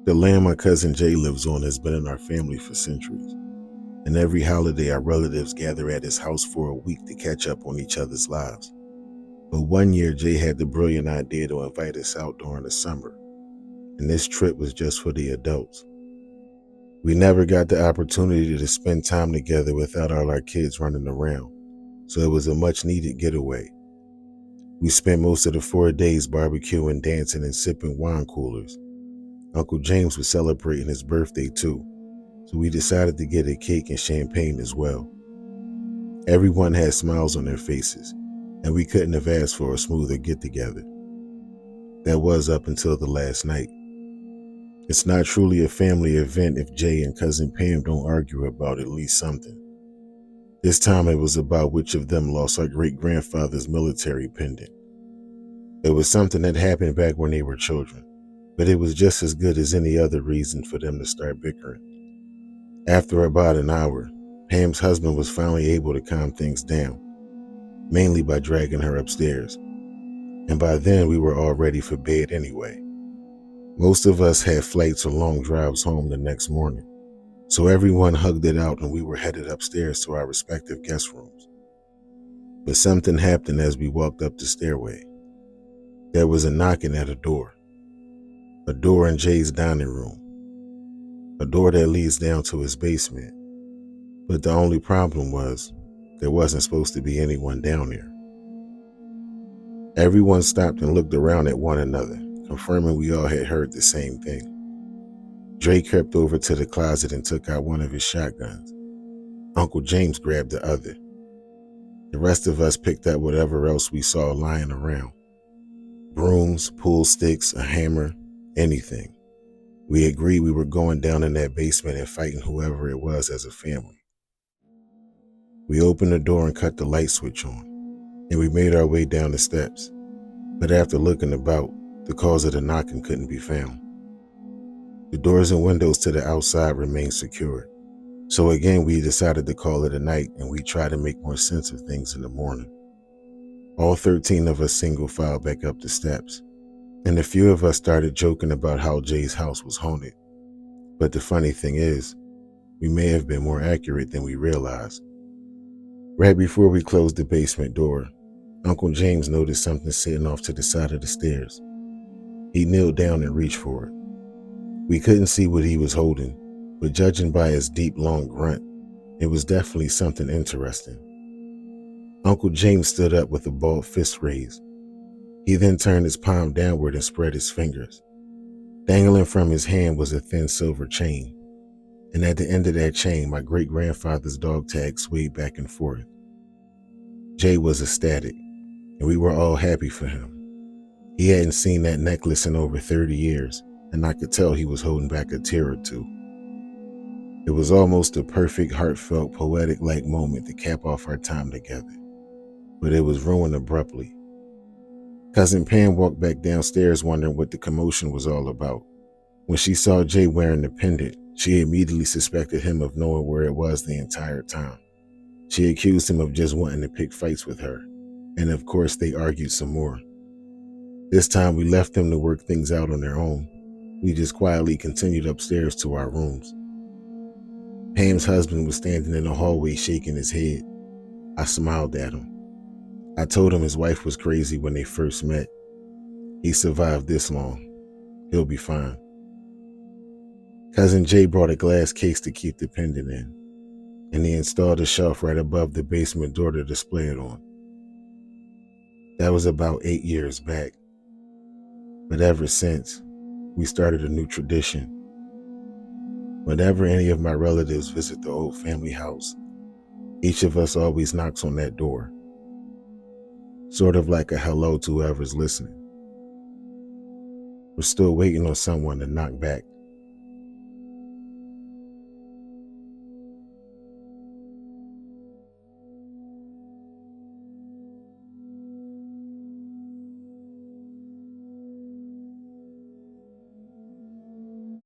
The land my cousin Jay lives on has been in our family for centuries, and every holiday our relatives gather at his house for a week to catch up on each other's lives. But one year Jay had the brilliant idea to invite us out during the summer, and this trip was just for the adults. We never got the opportunity to spend time together without all our kids running around, so it was a much needed getaway. We spent most of the 4 days barbecuing, dancing, and sipping wine coolers. Uncle James was celebrating his birthday too, so we decided to get a cake and champagne as well. Everyone had smiles on their faces, and we couldn't have asked for a smoother get-together. That was up until the last night. It's not truly a family event if Jay and Cousin Pam don't argue about at least something. This time it was about which of them lost our great-grandfather's military pendant. It was something that happened back when they were children, but it was just as good as any other reason for them to start bickering. After about an hour, Pam's husband was finally able to calm things down, mainly by dragging her upstairs, and by then we were all ready for bed anyway. Most of us had flights or long drives home the next morning, so everyone hugged it out and we were headed upstairs to our respective guest rooms. But something happened as we walked up the stairway. There was a knocking at a door in Jay's dining room, a door that leads down to his basement. But the only problem was, there wasn't supposed to be anyone down there. Everyone stopped and looked around at one another, confirming we all had heard the same thing. Dre crept over to the closet and took out one of his shotguns. Uncle James grabbed the other. The rest of us picked up whatever else we saw lying around. Brooms, pool sticks, a hammer, anything. We agreed we were going down in that basement and fighting whoever it was as a family. We opened the door and cut the light switch on, and we made our way down the steps. But after looking about, the cause of the knocking couldn't be found. The doors and windows to the outside remained secured. So again, we decided to call it a night and we try to make more sense of things in the morning. All 13 of us single filed back up the steps, and a few of us started joking about how Jay's house was haunted. But the funny thing is, we may have been more accurate than we realized. Right before we closed the basement door, Uncle James noticed something sitting off to the side of the stairs. He kneeled down and reached for it. We couldn't see what he was holding, but judging by his deep, long grunt, it was definitely something interesting. Uncle James stood up with a balled fist raised. He then turned his palm downward and spread his fingers. Dangling from his hand was a thin silver chain, and at the end of that chain, my great-grandfather's dog tag swayed back and forth. Jay was ecstatic, and we were all happy for him. He hadn't seen that necklace in over 30 years, and I could tell he was holding back a tear or two. It was almost a perfect, heartfelt, poetic-like moment to cap off our time together, but it was ruined abruptly. Cousin Pam walked back downstairs wondering what the commotion was all about. When she saw Jay wearing the pendant, she immediately suspected him of knowing where it was the entire time. She accused him of just wanting to pick fights with her, and of course they argued some more. This time we left them to work things out on their own. We just quietly continued upstairs to our rooms. Pam's husband was standing in the hallway shaking his head. I smiled at him. I told him his wife was crazy when they first met. He survived this long. He'll be fine. Cousin Jay brought a glass case to keep the pendant in, and he installed a shelf right above the basement door to display it on. That was about 8 years back. But ever since, we started a new tradition. Whenever any of my relatives visit the old family house, each of us always knocks on that door, sort of like a hello to whoever's listening. We're still waiting on someone to knock back.